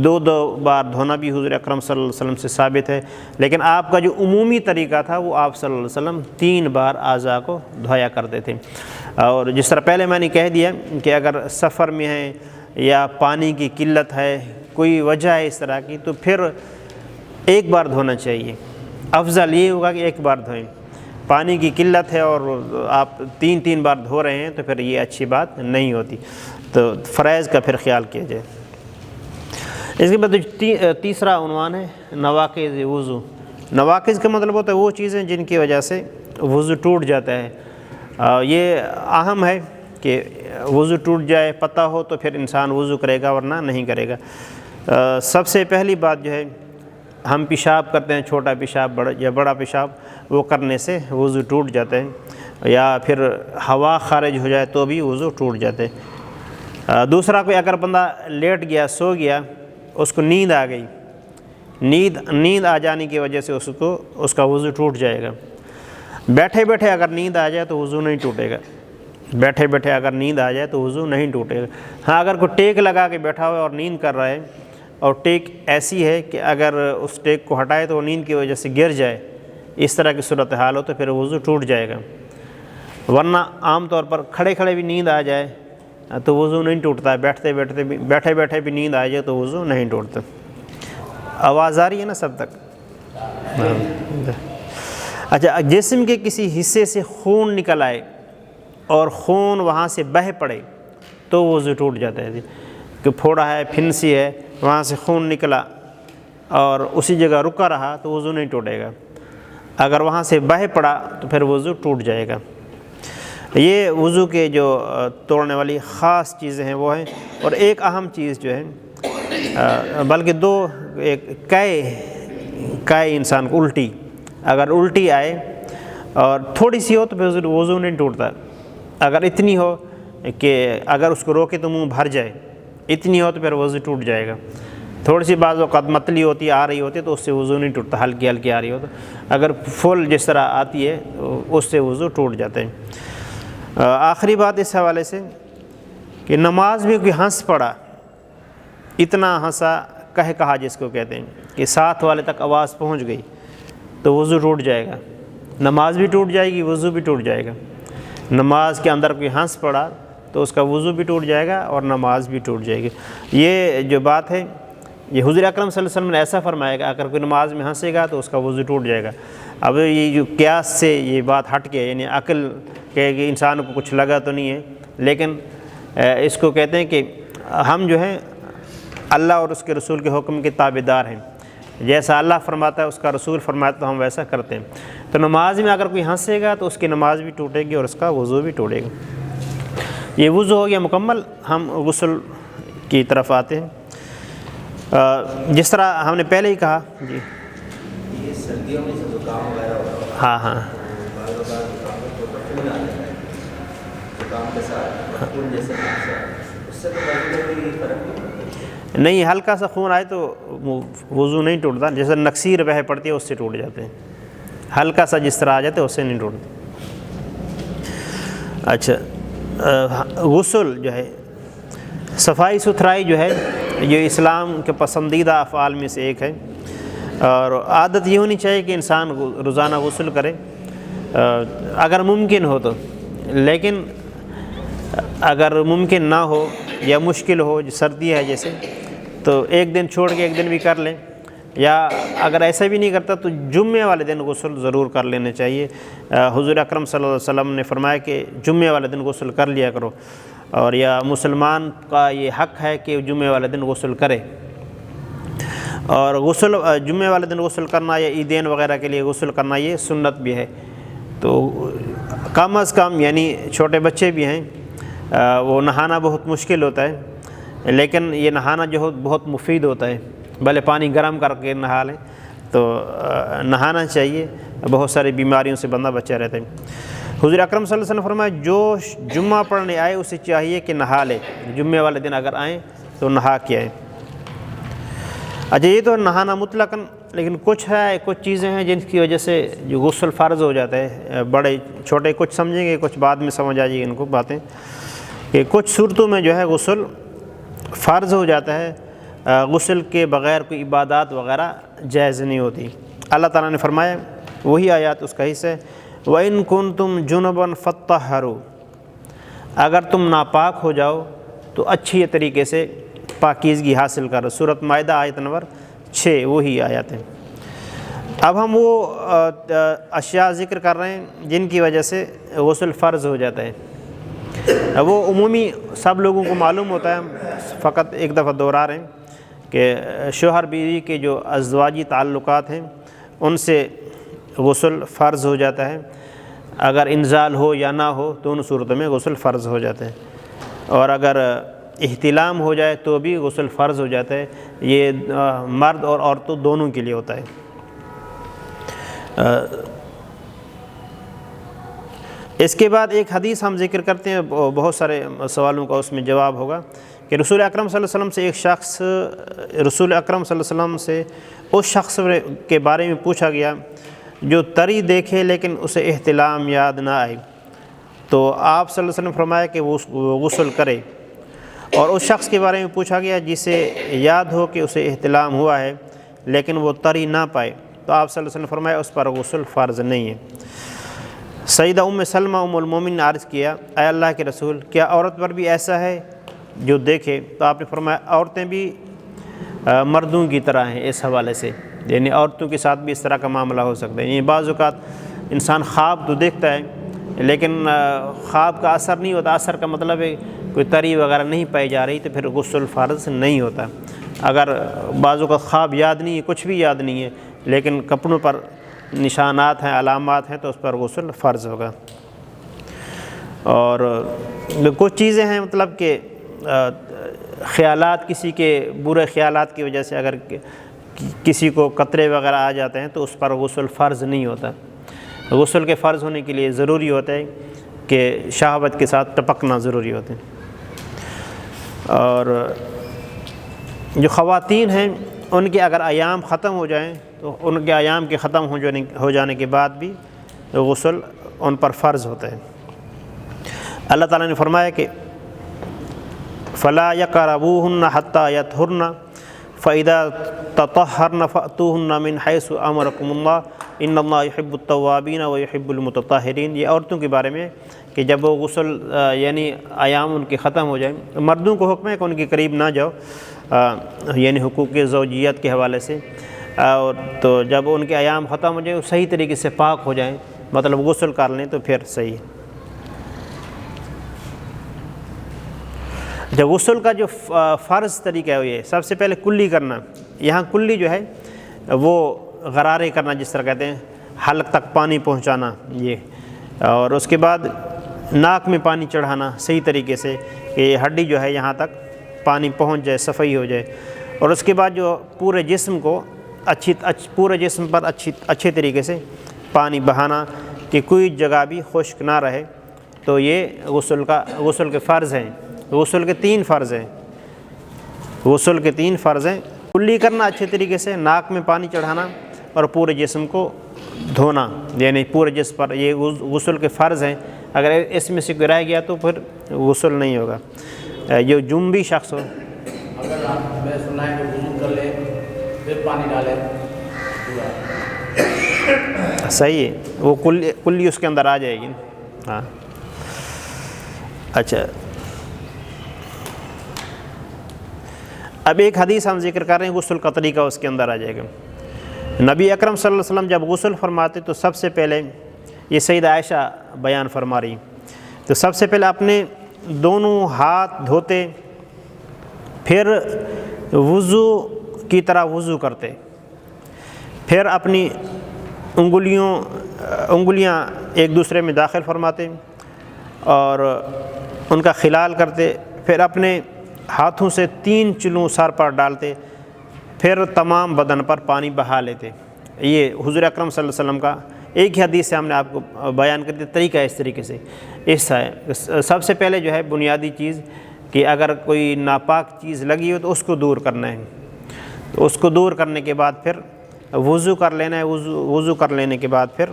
2 بار دھونا بھی حضور اکرم صلی اللہ علیہ وسلم سے ثابت ہے، لیکن آپ کا جو عمومی طریقہ تھا وہ آپ صلی اللہ علیہ وسلم 3 بار اعضاء کو دھویا کرتے تھے۔ اور جس طرح پہلے میں نے کہہ دیا کہ اگر سفر میں ہے یا پانی کی قلت ہے، کوئی وجہ ہے اس طرح کی، تو پھر 1 بار دھونا چاہیے، افضل یہ ہوگا کہ 1 بار دھوئیں۔ پانی کی قلت ہے اور آپ 3 بار دھو رہے ہیں تو پھر یہ اچھی بات نہیں ہوتی، تو فرائض کا پھر خیال کیا جائے۔ اس کے بعد تیسرا عنوان ہے نواقض وضو۔ نواقض کا مطلب ہوتا ہے وہ چیزیں جن کی وجہ سے وضو ٹوٹ جاتا ہے۔ یہ اہم ہے کہ وضو ٹوٹ جائے، پتہ ہو تو پھر انسان وضو کرے گا ورنہ نہیں کرے گا۔ سب سے پہلی بات جو ہے، ہم پیشاب کرتے ہیں، چھوٹا پیشاب یا بڑا پیشاب، وہ کرنے سے وضو ٹوٹ جاتا ہے، یا پھر ہوا خارج ہو جائے تو بھی وضو ٹوٹ جاتا ہے۔ دوسرا، کوئی اگر بندہ لیٹ گیا، سو گیا، اس کو نیند آ گئی، نیند آ جانے کی وجہ سے اس کا وضو ٹوٹ جائے گا۔ بیٹھے بیٹھے اگر نیند آ جائے تو وضو نہیں ٹوٹے گا، بیٹھے بیٹھے اگر نیند آ جائے تو وضو نہیں ٹوٹے گا۔ ہاں، اگر کوئی ٹیک لگا کے بیٹھا ہوا اور نیند کر رہا ہے، اور ٹیک ایسی ہے کہ اگر اس ٹیک کو ہٹائے تو وہ نیند کی وجہ سے گر جائے، اس طرح کی صورتحال ہو تو پھر وضو ٹوٹ جائے گا۔ ورنہ عام طور پر کھڑے کھڑے بھی نیند آ جائے تو وضو نہیں ٹوٹتا ہے، بیٹھے بیٹھے بھی نیند آ جائے تو وضو نہیں ٹوٹتا۔ آواز آ رہی ہے نا سب تک؟ اچھا، جسم کے کسی حصے سے خون نکل آئے اور خون وہاں سے بہہ پڑے تو وضو ٹوٹ جاتا ہے۔ کہ پھوڑا ہے، پھنسی ہے، وہاں سے خون نکلا اور اسی جگہ رکا رہا تو وضو نہیں ٹوٹے گا، اگر وہاں سے بہہ پڑا تو پھر وضو ٹوٹ جائے گا۔ یہ وضو کے جو توڑنے والی خاص چیزیں ہیں وہ ہیں۔ اور ایک اہم چیز جو ہے، بلکہ 2، ایک کائے انسان کو الٹی، اگر الٹی آئے اور تھوڑی سی ہو تو پھر وضو نہیں ٹوٹتا، اگر اتنی ہو کہ اگر اس کو روکے تو منہ بھر جائے، اتنی ہو تو پھر وضو ٹوٹ جائے گا۔ تھوڑی سی بعض اوقات متلی ہوتی آ رہی ہوتی ہے تو اس سے وضو نہیں ٹوٹتا، ہلکی ہلکی آ رہی ہو تو، اگر فل جس طرح آتی ہے اس سے وضو ٹوٹ جاتے ہیں۔ آخری بات اس حوالے سے کہ نماز میں کوئی ہنس پڑا، اتنا ہنسا، کہا جس کو کہتے ہیں کہ ساتھ والے تک آواز پہنچ گئی تو وضو ٹوٹ جائے گا، نماز بھی ٹوٹ جائے گی، وضو بھی ٹوٹ جائے گا۔ نماز کے اندر کوئی ہنس پڑا تو اس کا وضو بھی ٹوٹ جائے گا اور نماز بھی ٹوٹ جائے گی۔ یہ جو بات ہے، یہ حضور اکرم صلی اللہ علیہ وسلم نے ایسا فرمایا کہ اگر کوئی نماز میں ہنسے گا تو اس کا وضو ٹوٹ جائے گا۔ اب یہ جو قیاس سے یہ بات ہٹ کے، یعنی عقل کہ انسان کو کچھ لگا تو نہیں ہے، لیکن اس کو کہتے ہیں کہ ہم جو ہیں اللہ اور اس کے رسول کے حکم کے تابعدار ہیں، جیسا اللہ فرماتا ہے اس کا رسول فرماتا ہے تو ہم ویسا کرتے ہیں۔ تو نماز میں اگر کوئی ہنسے گا تو اس کی نماز بھی ٹوٹے گی اور اس کا وضو بھی ٹوٹے گا۔ یہ وضو ہو گیا مکمل۔ ہم غسل کی طرف آتے ہیں۔ جس طرح ہم نے پہلے ہی کہا، جی یہ سردیوں میں سے زکام وغیرہ ہوتا ہے، ہاں زکام کے ساتھ خون جیسے اس سے کوئی فرق نہیں، ہلکا سا خون آئے تو وضو نہیں ٹوٹتا، جیسے نکسیر بہہ پڑتی ہے اس سے ٹوٹ جاتے ہیں، ہلکا سا جس طرح آ جاتے ہیں اس سے نہیں ٹوٹتے۔ اچھا، غسل جو ہے، صفائی ستھرائی جو ہے، یہ اسلام کے پسندیدہ افعال میں سے ایک ہے، اور عادت یہ ہونی چاہیے کہ انسان روزانہ غسل کرے اگر ممکن ہو تو، لیکن اگر ممکن نہ ہو یا مشکل ہو، سردی ہے جیسے، تو ایک دن چھوڑ کے ایک دن بھی کر لیں، یا اگر ایسا بھی نہیں کرتا تو جمعے والے دن غسل ضرور کر لینا چاہیے۔ حضور اکرم صلی اللہ علیہ وسلم نے فرمایا کہ جمعے والے دن غسل کر لیا کرو، اور یا مسلمان کا یہ حق ہے کہ جمعے والے دن غسل کرے۔ اور غسل جمعے والے دن غسل کرنا یا عیدین وغیرہ کے لیے غسل کرنا یہ سنت بھی ہے۔ تو کم از کم، یعنی چھوٹے بچے بھی ہیں، وہ نہانا بہت مشکل ہوتا ہے، لیکن یہ نہانا جو بہت مفید ہوتا ہے، بھلے پانی گرم کر کے نہا لیں تو نہانا چاہیے، بہت ساری بیماریوں سے بندہ بچا رہتا ہے۔ حضور اکرم صلی اللہ علیہ وسلم فرمایا جو جمعہ پڑھنے آئے اسے چاہیے کہ نہا لے، جمعے والے دن اگر آئیں تو نہا کے آئیں۔ اچھا یہ تو نہانا مطلقاً، لیکن کچھ چیزیں ہیں جن کی وجہ سے جو غسل فرض ہو جاتا ہے، بڑے چھوٹے کچھ سمجھیں گے، کچھ بعد میں سمجھ آ جائے گی ان کو باتیں، کہ کچھ صورتوں میں جو ہے غسل فرض ہو جاتا ہے، غسل کے بغیر کوئی عبادات وغیرہ جائز نہیں ہوتی۔ اللہ تعالیٰ نے فرمایا، وہی آیات اس کا حصہ ہے، وَإِن كُنتُمْ جُنُبًا فَطَّهَّرُوا، اگر تم ناپاک ہو جاؤ تو اچھی طریقے سے پاکیزگی حاصل کرو۔ سورۃ مائدہ آیت نمبر 6 وہی آیات ہیں۔ اب ہم وہ اشیاء ذکر کر رہے ہیں جن کی وجہ سے غسل فرض ہو جاتا ہے، وہ عمومی سب لوگوں کو معلوم ہوتا ہے، فقط ایک دفعہ دہرا رہے ہیں کہ شوہر بیوی کے جو ازدواجی تعلقات ہیں ان سے غسل فرض ہو جاتا ہے، اگر انزال ہو یا نہ ہو دونوں صورتوں میں غسل فرض ہو جاتا ہے، اور اگر احتلام ہو جائے تو بھی غسل فرض ہو جاتا ہے۔ یہ مرد اور عورتوں دونوں کے لیے ہوتا ہے۔ اس کے بعد ایک حدیث ہم ذکر کرتے ہیں، بہت سارے سوالوں کا اس میں جواب ہوگا، کہ رسول اکرم صلی اللہ علیہ وسلم سے ایک شخص، رسول اکرم صلی اللہ علیہ وسلم سے اس شخص کے بارے میں پوچھا گیا جو تری دیکھے لیکن اسے احتلام یاد نہ آئے، تو آپ صلی اللہ علیہ وسلم فرمایا کہ وہ غسل کرے، اور اس شخص کے بارے میں پوچھا گیا جسے یاد ہو کہ اسے احتلام ہوا ہے لیکن وہ تری نہ پائے، تو آپ صلی اللہ علیہ وسلم فرمایا اس پر غسل فرض نہیں ہے۔ سیدہ ام سلمہ ام المومنین نے عرض کیا، اے اللہ کے رسول، کیا عورت پر بھی ایسا ہے جو دیکھے؟ تو آپ نے فرمایا عورتیں بھی مردوں کی طرح ہیں اس حوالے سے، یعنی عورتوں کے ساتھ بھی اس طرح کا معاملہ ہو سکتا ہے۔ یعنی بعض اوقات انسان خواب تو دیکھتا ہے لیکن خواب کا اثر نہیں ہوتا، اثر کا مطلب ہے کوئی تری وغیرہ نہیں پائی جا رہی، تو پھر غسل فرض نہیں ہوتا۔ اگر بعضوں کا خواب یاد نہیں ہے، کچھ بھی یاد نہیں ہے، لیکن کپڑوں پر نشانات ہیں، علامات ہیں، تو اس پر غسل فرض ہوگا۔ اور کچھ چیزیں ہیں مطلب کہ خیالات، کسی کے برے خیالات کی وجہ سے اگر کسی کو قطرے وغیرہ آ جاتے ہیں تو اس پر غسل فرض نہیں ہوتا۔ غسل کے فرض ہونے کے لیے ضروری ہوتا ہے کہ شہوت کے ساتھ ٹپکنا ضروری ہوتے ہیں۔ اور جو خواتین ہیں ان کے اگر ایام ختم ہو جائیں تو ان کے ایام کے ختم ہو جانے کے بعد بھی غسل ان پر فرض ہوتا ہے۔ اللہ تعالیٰ نے فرمایا کہ فَلَا يَقْرَبُوهُنَّ حَتَّى يَطْهُرْنَ فَإِذَا تَطَهَّرْنَ فَأْتُوهُنَّ مِنْ حَيْثُ أَمَرَكُمُ اللَّهُ إِنَّ اللَّهَ يُحِبُّ التَّوَّابِينَ وَيُحِبُّ الْمُتَطَهِّرِينَ۔ یہ عورتوں کے بارے میں کہ جب وہ غسل یعنی ایام ان کے ختم ہو جائیں، مردوں کو حکم ہے کہ ان کے قریب نہ جاؤ، یعنی حقوق زوجیت کے حوالے سے، اور تو جب ان کے ایام ختم ہو جائیں صحیح طریقے سے پاک ہو جائیں، مطلب غسل کر لیں تو پھر صحیح ہے۔ جب غسل کا جو فرض طریقہ ہے وہ یہ سب سے پہلے کلی کرنا، یہاں کلی جو ہے وہ غرارے کرنا، جس طرح کہتے ہیں حلق تک پانی پہنچانا، یہ، اور اس کے بعد ناک میں پانی چڑھانا صحیح طریقے سے کہ یہ ہڈی جو ہے یہاں تک پانی پہنچ جائے، صفائی ہو جائے، اور اس کے بعد جو پورے جسم کو پورے جسم پر اچھے طریقے سے پانی بہانا کہ کوئی جگہ بھی خشک نہ رہے، تو یہ غسل کے فرض ہیں۔ غسل کے 3 فرض ہیں، غسل کے 3 فرض ہیں، کلی کرنا اچھے طریقے سے، ناک میں پانی چڑھانا، اور پورے جسم کو دھونا، یعنی پورے جسم پر، یہ غسل کے فرض ہیں۔ اگر اس میں سے کوئی رہ گیا تو پھر غسل نہیں ہوگا۔ جو جنبی شخص ہو، اگر میں سنا ہے کہ وضو کر لے پھر پانی ڈالے، صحیح ہے، وہ کلی اس کے اندر آ جائے گی۔ ہاں اچھا، اب ایک حدیث ہم ذکر کر رہے ہیں غسل کا طریقہ، اس کے اندر آ جائے گا۔ نبی اکرم صلی اللہ علیہ وسلم جب غسل فرماتے تو سب سے پہلے، یہ سیدہ عائشہ بیان فرما رہی، تو سب سے پہلے اپنے دونوں ہاتھ دھوتے، پھر وضو کی طرح وضو کرتے، پھر اپنی انگلیاں ایک دوسرے میں داخل فرماتے اور ان کا خلال کرتے، پھر اپنے ہاتھوں سے 3 چلوں سر پر ڈالتے، پھر تمام بدن پر پانی بہا لیتے۔ یہ حضور اکرم صلی اللہ علیہ وسلم کا ایک ہی حدیث سے ہم نے آپ کو بیان کر دیا طریقہ اس طریقے سے. اس ہے سب سے پہلے جو ہے بنیادی چیز کہ اگر کوئی ناپاک چیز لگی ہو تو اس کو دور کرنا ہے. تو اس کو دور کرنے کے بعد پھر وضو کر لینا ہے. وضو کر لینے کے بعد پھر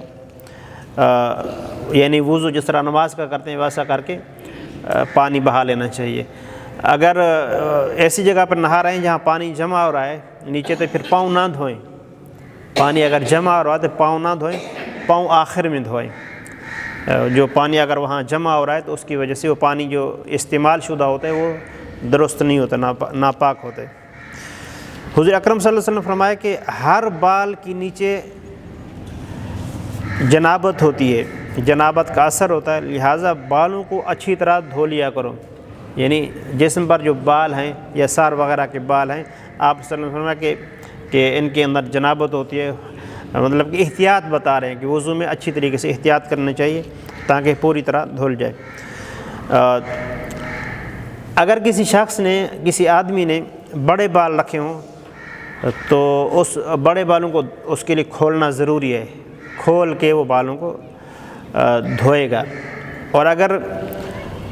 یعنی وضو جس طرح نماز کا کرتے ہیں ویسا کر کے پانی بہا لینا چاہیے. اگر ایسی جگہ پر نہا رہے ہیں جہاں پانی جمع ہو رہا ہے نیچے تو پھر پاؤں نہ دھوئیں. پانی اگر جمع ہو رہا ہے تو پاؤں نہ دھوئیں, پاؤں آخر میں دھوئیں. جو پانی اگر وہاں جمع ہو رہا ہے تو اس کی وجہ سے وہ پانی جو استعمال شدہ ہوتا ہے وہ درست نہیں ہوتا, ناپاک ہوتا ہے. حضور اکرم صلی اللہ علیہ وسلم نے فرمایا کہ ہر بال کے نیچے جنابت ہوتی ہے, جنابت کا اثر ہوتا ہے, لہٰذا بالوں کو اچھی طرح دھو لیا کرو. یعنی جسم پر جو بال ہیں یا سار وغیرہ کے بال ہیں, آپ صلی اللہ علیہ وسلم نے کہ ان کے اندر جنابت ہوتی ہے, مطلب کہ احتیاط بتا رہے ہیں کہ وضو میں اچھی طریقے سے احتیاط کرنا چاہیے تاکہ پوری طرح دھل جائے. اگر کسی شخص نے کسی آدمی نے بڑے بال رکھے ہوں تو اس بڑے بالوں کو اس کے لیے کھولنا ضروری ہے, کھول کے وہ بالوں کو دھوئے گا. اور اگر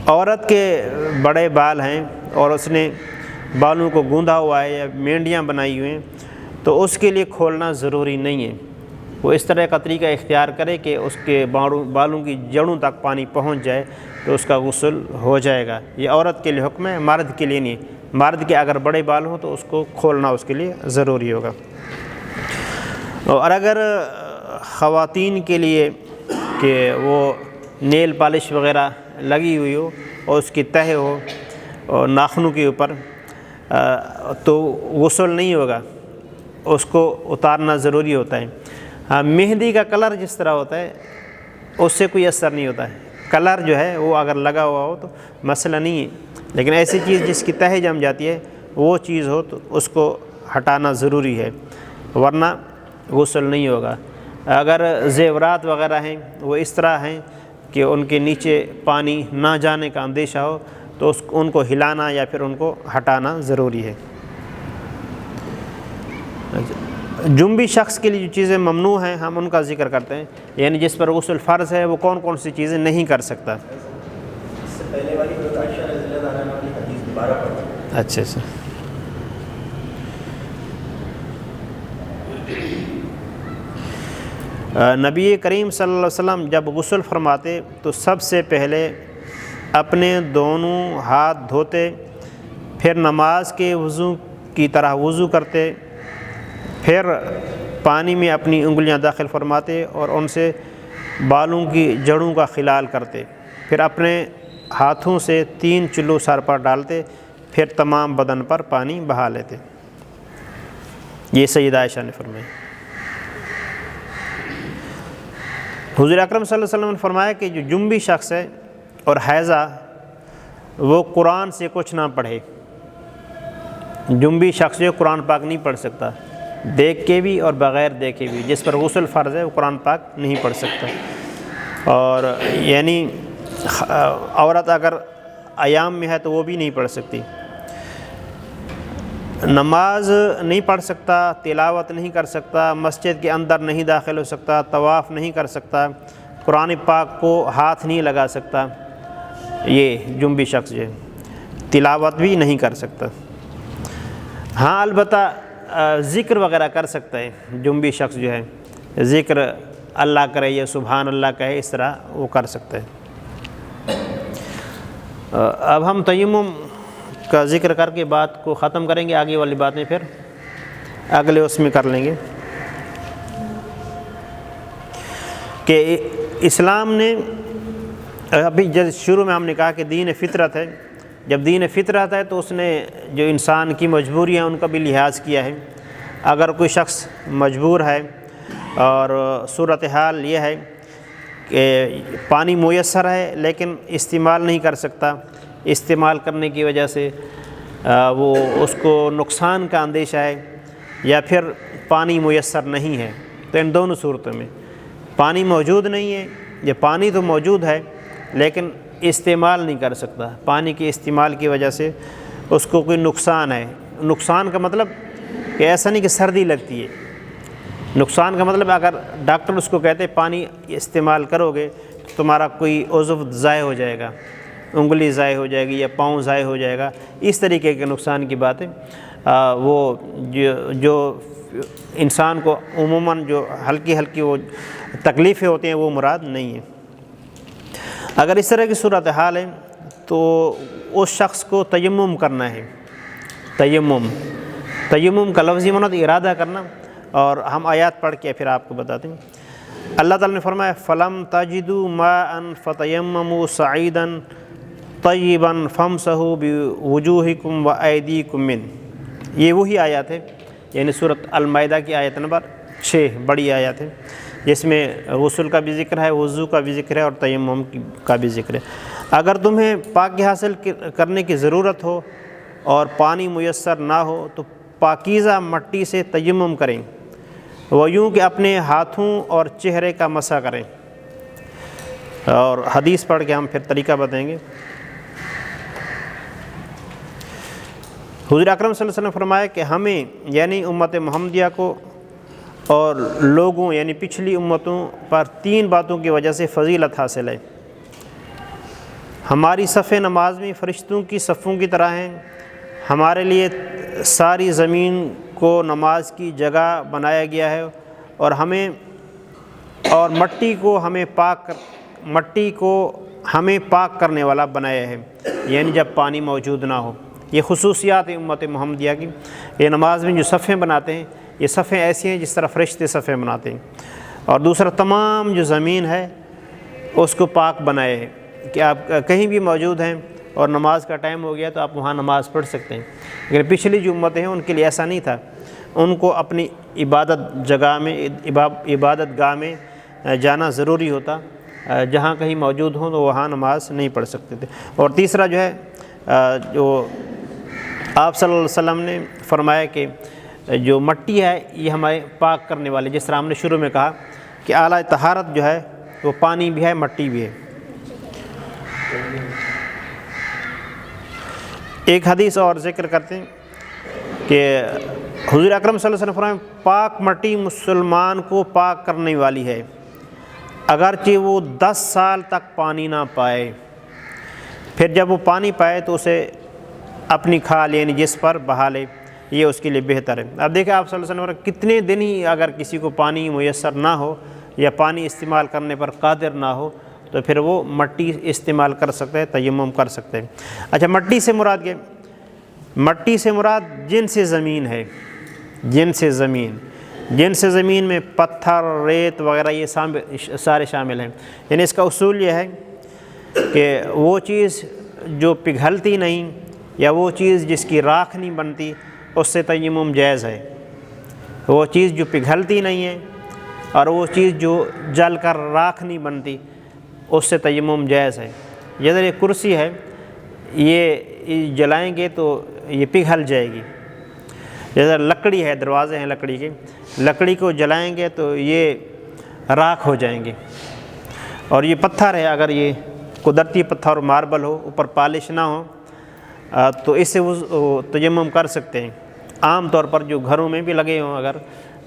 عورت کے بڑے بال ہیں اور اس نے بالوں کو گوندا ہوا ہے یا مینڈیاں بنائی ہوئی ہیں تو اس کے لیے کھولنا ضروری نہیں ہے. وہ اس طرح کا طریقہ اختیار کرے کہ اس کے بالوں کی جڑوں تک پانی پہنچ جائے تو اس کا غسل ہو جائے گا. یہ عورت کے لیے حکم ہے, مرد کے لیے نہیں. مرد کے اگر بڑے بال ہوں تو اس کو کھولنا اس کے لیے ضروری ہوگا. اور اگر خواتین کے لیے کہ وہ نیل پالش وغیرہ لگی ہوئی ہو اور اس کی تہ ہو اور ناخنوں کے اوپر, تو غسل نہیں ہوگا, اس کو اتارنا ضروری ہوتا ہے. ہاں, مہندی کا کلر جس طرح ہوتا ہے اس سے کوئی اثر نہیں ہوتا ہے. کلر جو ہے وہ اگر لگا ہوا ہو تو مسئلہ نہیں ہے, لیکن ایسی چیز جس کی تہ جم جاتی ہے وہ چیز ہو تو اس کو ہٹانا ضروری ہے, ورنہ غسل نہیں ہوگا. اگر زیورات وغیرہ ہیں وہ اس طرح ہیں کہ ان کے نیچے پانی نہ جانے کا اندیشہ ہو تو ان کو ہلانا یا پھر ان کو ہٹانا ضروری ہے. جنبی شخص کے لیے جو چیزیں ممنوع ہیں ہم ان کا ذکر کرتے ہیں, یعنی جس پر غسل فرض ہے وہ کون کون سی چیزیں نہیں کر سکتا. اس سے پہلے والی عائشہ رضی اللہ عنہا کی حدیث دوبارہ پڑھیں. اچھا. نبی کریم صلی اللہ علیہ وسلم جب غسل فرماتے تو سب سے پہلے اپنے دونوں ہاتھ دھوتے, پھر نماز کے وضو کی طرح وضو کرتے, پھر پانی میں اپنی انگلیاں داخل فرماتے اور ان سے بالوں کی جڑوں کا خلال کرتے, پھر اپنے ہاتھوں سے 3 چلو سر پر ڈالتے, پھر تمام بدن پر پانی بہا لیتے. یہ سیدہ عائشہ نے فرمایا. حضور اکرم صلی اللہ علیہ وسلم نے فرمایا کہ جو جنبی شخص ہے اور حیضہ وہ قرآن سے کچھ نہ پڑھے. جنبی شخص جو قرآن پاک نہیں پڑھ سکتا, دیکھ کے بھی اور بغیر دیکھے بھی. جس پر غسل فرض ہے وہ قرآن پاک نہیں پڑھ سکتا. اور یعنی عورت اگر ایام میں ہے تو وہ بھی نہیں پڑھ سکتی. نماز نہیں پڑھ سکتا, تلاوت نہیں کر سکتا, مسجد کے اندر نہیں داخل ہو سکتا, طواف نہیں کر سکتا, قرآن پاک کو ہاتھ نہیں لگا سکتا. یہ جنبی شخص جو ہے تلاوت بھی نہیں کر سکتا. ہاں البتہ ذکر وغیرہ کر سکتا ہے. جنبی شخص جو ہے ذکر اللہ کرے یا سبحان اللہ کہے, اس طرح وہ کر سکتا ہے. اب ہم تیمم کا ذکر کر کے بات کو ختم کریں گے, آگے والی باتیں پھر اگلے اس میں کر لیں گے. کہ اسلام نے ابھی جب شروع میں ہم نے کہا کہ دین فطرت ہے. جب دین فطرت ہے تو اس نے جو انسان کی مجبوریاں ان کا بھی لحاظ کیا ہے. اگر کوئی شخص مجبور ہے اور صورتحال یہ ہے کہ پانی میسر ہے لیکن استعمال نہیں کر سکتا, استعمال کرنے کی وجہ سے وہ اس کو نقصان کا اندیشہ ہے, یا پھر پانی میسر نہیں ہے, تو ان دونوں صورتوں میں پانی موجود نہیں ہے یا پانی تو موجود ہے لیکن استعمال نہیں کر سکتا. پانی کے استعمال کی وجہ سے اس کو کوئی نقصان ہے. نقصان کا مطلب کہ ایسا نہیں کہ سردی لگتی ہے, نقصان کا مطلب اگر ڈاکٹر اس کو کہتے پانی استعمال کرو گے تو تمہارا کوئی عضو ضائع ہو جائے گا، انگلی ضائع ہو جائے گی یا پاؤں ضائع ہو جائے گا، اس طریقے کے نقصان کی بات ہے۔ وہ جو انسان کو عموماً جو ہلکی وہ تکلیفیں ہوتی ہیں وہ مراد نہیں ہیں۔ اگر اس طرح کی صورتحال ہے تو اس شخص کو تیمم کرنا ہے۔ تیمم کا لفظی معنی ارادہ کرنا، اور ہم آیات پڑھ کے پھر آپ کو بتاتے ہیں۔ اللہ تعالیٰ نے فرمایا فَلَمْ تَجِدُوا مَاءً فَتَيَمَّمُوا صَعِيدًا طَيِّبًا فَامْسَحُوا بِوُجُوهِكُمْ وَأَيْدِيكُمْ مِنْهُ، یہ وہی آیات ہے، یعنی سورۃ المائدہ کی آیت نمبر 6 بڑی آیات ہے، جس میں غسل کا بھی ذکر ہے، وضو کا بھی ذکر ہے، اور تیمم کا بھی ذکر ہے۔ اگر تمہیں پاکی حاصل کرنے کی ضرورت ہو اور پانی میسر نہ ہو تو پاکیزہ مٹی سے تیمم کریں، وہ یوں کہ اپنے ہاتھوں اور چہرے کا مسح کریں۔ اور حدیث پڑھ کے ہم پھر طریقہ بتائیں گے۔ حضور اکرم صلی اللہ علیہ وسلم نے فرمایا کہ ہمیں یعنی امت محمدیہ کو اور لوگوں یعنی پچھلی امتوں پر 3 باتوں کی وجہ سے فضیلت حاصل ہے۔ ہماری صف نماز میں فرشتوں کی صفوں کی طرح ہیں، ہمارے لیے ساری زمین کو نماز کی جگہ بنایا گیا ہے، اور مٹی کو ہمیں پاک کرنے والا بنایا ہے، یعنی جب پانی موجود نہ ہو۔ یہ خصوصیات ہیں امت محمدیہ کی۔ یہ نماز میں جو صفیں بناتے ہیں یہ صفیں ایسی ہیں جس طرح فرشتے صفیں بناتے ہیں۔ اور دوسرا، تمام جو زمین ہے اس کو پاک بنائے ہے کہ آپ کہیں بھی موجود ہیں اور نماز کا ٹائم ہو گیا تو آپ وہاں نماز پڑھ سکتے ہیں۔ لیکن پچھلی جو امتیں ہیں ان کے لیے ایسا نہیں تھا، ان کو اپنی عبادت گاہ میں جانا ضروری ہوتا، جہاں کہیں موجود ہوں تو وہاں نماز نہیں پڑھ سکتے تھے۔ اور تیسرا جو ہے جو آپ صلی اللہ علیہ وسلم نے فرمایا کہ جو مٹی ہے یہ ہمارے پاک کرنے والے، جس طرح ہم نے شروع میں کہا کہ اعلیٰ طہارت جو ہے وہ پانی بھی ہے، مٹی بھی ہے۔ ایک حدیث اور ذکر کرتے ہیں کہ حضور اکرم صلی اللہ علیہ وسلم فرمایا پاک مٹی مسلمان کو پاک کرنے والی ہے، اگرچہ وہ 10 سال تک پانی نہ پائے، پھر جب وہ پانی پائے تو اسے اپنی کھال یعنی جس پر بہا لے، یہ اس کے لیے بہتر ہے۔ اب دیکھیں آپ صلی اللہ علیہ وسلم کتنے دن ہی اگر کسی کو پانی میسر نہ ہو یا پانی استعمال کرنے پر قادر نہ ہو تو پھر وہ مٹی استعمال کر سکتے ہیں، تیمم کر سکتے ہیں۔ اچھا، مٹی سے مراد کیا؟ مٹی سے مراد جنس زمین ہے، جنس زمین میں پتھر، ریت وغیرہ یہ سارے شامل ہیں۔ یعنی اس کا اصول یہ ہے کہ وہ چیز جو پگھلتی نہیں یا وہ چیز جس کی راکھ نہیں بنتی اس سے تیمم جائز ہے۔ وہ چیز جو پگھلتی نہیں ہے اور وہ چیز جو جل کر راکھ نہیں بنتی اس سے تیمم جائز ہے۔ جیسے یہ کرسی ہے، یہ جلائیں گے تو یہ پگھل جائے گی۔ جیسے لکڑی ہے، دروازے ہیں لکڑی کے، لکڑی کو جلائیں گے تو یہ راکھ ہو جائیں گے۔ اور یہ پتھر ہے، اگر یہ قدرتی پتھر اور ماربل ہو، اوپر پالش نہ ہو تو اس سے وہ تیمم کر سکتے ہیں۔ عام طور پر جو گھروں میں بھی لگے ہوں، اگر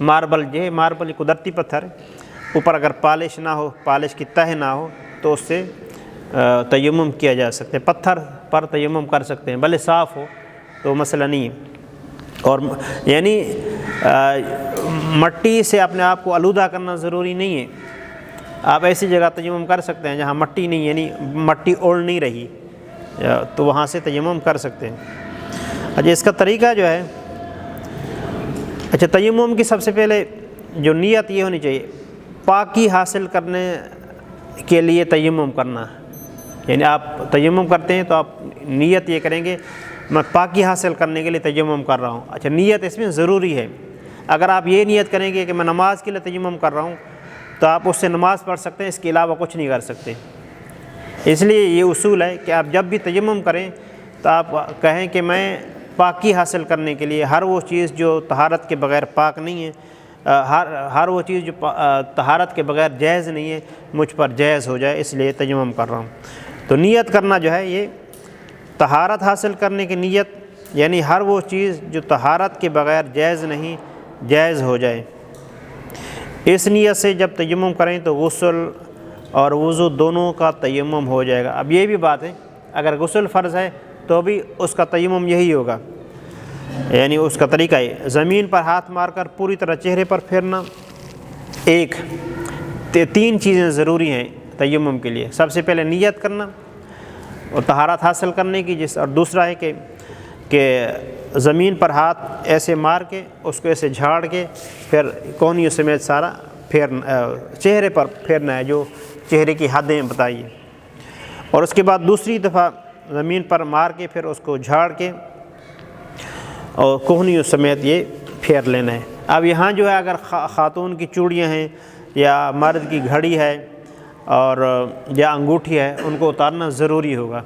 ماربل قدرتی پتھر اوپر اگر پالش نہ ہو، پالش کی تہ نہ ہو تو اس سے تیمم کیا جا سکتا ہے۔ پتھر پر تیمم کر سکتے ہیں، بھلے صاف ہو تو مسئلہ نہیں ہے۔ اور یعنی مٹی سے اپنے آپ کو آلودہ کرنا ضروری نہیں ہے، آپ ایسی جگہ تیمم کر سکتے ہیں جہاں مٹی نہیں، یعنی مٹی اوڑ نہیں رہی تو وہاں سے تیمم کر سکتے ہیں۔ اچھا، اس کا طریقہ جو ہے، تیمم کی سب سے پہلے جو نیت یہ ہونی چاہیے، پاکی حاصل کرنے کے لیے تیمم کرنا۔ یعنی آپ تیمم کرتے ہیں تو آپ نیت یہ کریں گے میں پاکی حاصل کرنے کے لیے تیمم کر رہا ہوں۔ اچھا، نیت اس میں ضروری ہے۔ اگر آپ یہ نیت کریں گے کہ میں نماز کے لیے تیمم کر رہا ہوں تو آپ اس سے نماز پڑھ سکتے ہیں، اس کے علاوہ کچھ نہیں کر سکتے۔ اس لیے یہ اصول ہے کہ آپ جب بھی تیمم کریں تو آپ کہیں کہ میں پاکی حاصل کرنے کے لیے ہر وہ چیز جو طہارت کے بغیر پاک نہیں ہے، ہر وہ چیز جو طہارت کے بغیر جائز نہیں ہے، مجھ پر جائز ہو جائے، اس لیے تیمم کر رہا ہوں۔ تو نیت کرنا جو ہے یہ طہارت حاصل کرنے کی نیت، یعنی ہر وہ چیز جو طہارت کے بغیر جائز نہیں، جائز ہو جائے۔ اس نیت سے جب تیمم کریں تو غسل اور وضو دونوں کا تیمم ہو جائے گا۔ اب یہ بھی بات ہے، اگر غسل فرض ہے تو بھی اس کا تیمم یہی ہوگا، یعنی اس کا طریقہ ہے زمین پر ہاتھ مار کر پوری طرح چہرے پر پھیرنا۔ ایک تین چیزیں ضروری ہیں تیمم کے لیے، سب سے پہلے نیت کرنا اور طہارت حاصل کرنے کی، اور دوسرا ہے کہ زمین پر ہاتھ ایسے مار کے اس کو ایسے جھاڑ کے پھر کونیوں سمیت سارا چہرے پر پھیرنا ہے، جو چہرے کی حدیں بتائی ہیں، اور اس کے بعد دوسری دفعہ زمین پر مار کے پھر اس کو جھاڑ کے اور کوہنیوں سمیت یہ پھیر لینا ہے۔ اب یہاں جو ہے اگر خاتون کی چوڑیاں ہیں یا مرد کی گھڑی ہے اور یا انگوٹھی ہے، ان کو اتارنا ضروری ہوگا،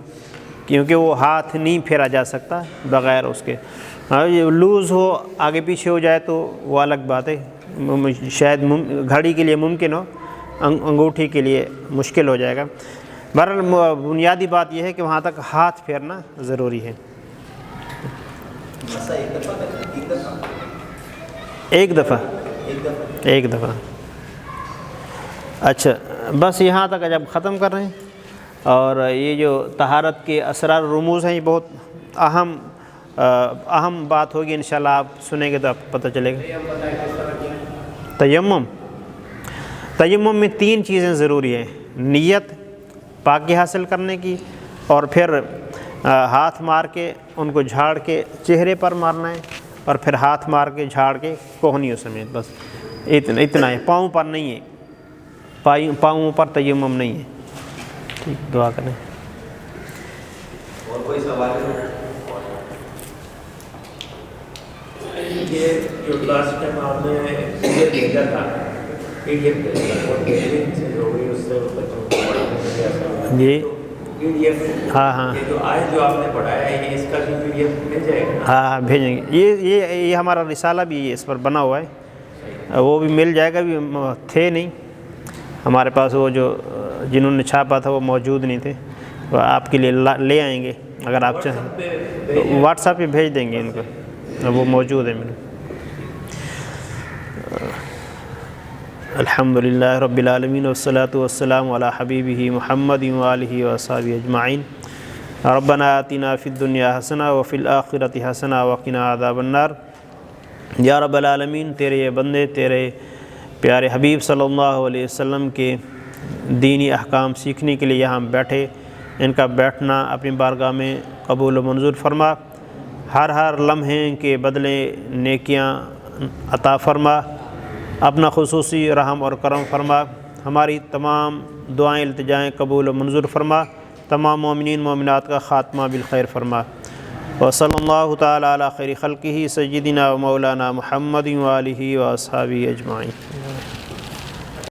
کیونکہ وہ ہاتھ نہیں پھیرا جا سکتا بغیر اس کے۔ لوز ہو، آگے پیچھے ہو جائے تو وہ الگ بات ہے، شاید گھڑی کے لیے ممکن ہو، انگوٹھی کے لیے مشکل ہو جائے گا۔ بہرحال بنیادی بات یہ ہے کہ وہاں تک ہاتھ پھیرنا ضروری ہے۔ ایک دفعہ اچھا، بس یہاں تک جب ختم کر رہے ہیں، اور یہ جو طہارت کے اسرار رموز ہیں، یہ بہت اہم بات ہوگی، انشاءاللہ آپ سنیں گے تو آپ کو پتہ چلے گا۔ تیمم میں تین چیزیں ضروری ہیں، نیت پاکی حاصل کرنے کی، اور پھر ہاتھ مار کے ان کو جھاڑ کے چہرے پر مارنا ہے، اور پھر ہاتھ مار کے جھاڑ کے کوہنیوں سمیت، بس اتنا ہے، پاؤں پر نہیں ہے، پاؤں پر تیمم نہیں ہے۔ ٹھیک، دعا کریں۔ اور کوئی سوال ہے؟ یہ جو لاسٹ ٹائم آپ نے یہ بھیجا تھا جی ہاں جو آج جو آپ نے پڑھایا ہے، اس کا بھی PDF مل جائے گا؟ ہاں بھیجیں گے۔ یہ ہمارا رسالہ بھی اس پر بنا ہوا ہے، وہ بھی مل جائے گا۔ بھی تھے نہیں ہمارے پاس، وہ جو جنہوں نے چھاپا تھا وہ موجود نہیں تھے، وہ آپ کے لیے لے آئیں گے، اگر آپ چاہیں واٹس ایپ پہ بھیج دیں گے ان کو، وہ موجود ہے میرے۔ الحمدللہ رب العالمین والصلاة والسلام علی حبیبہ محمد وآلہ وصحبہ اجمعین۔ ربنا آتنا فی الدنیا حسنہ وفی الآخرۃ حسنہ وقنا عذاب النار۔ یا رب العالمین، تیرے یہ بندے تیرے پیارے حبیب صلی اللہ علیہ وسلم کے دینی احکام سیکھنے کے لیے یہاں بیٹھے، ان کا بیٹھنا اپنی بارگاہ میں قبول و منظور فرما، ہر لمحے کے بدلے نیکیاں عطا فرما، اپنا خصوصی رحم اور کرم فرما، ہماری تمام دعائیں التجائیں قبول و منظور فرما، تمام مومنین مومنات کا خاتمہ بالخیر فرما۔ وصلی اللہ تعالی علی خیر خلقہ سیدنا و مولانا محمد وآلہ واصحابہ اجمعین۔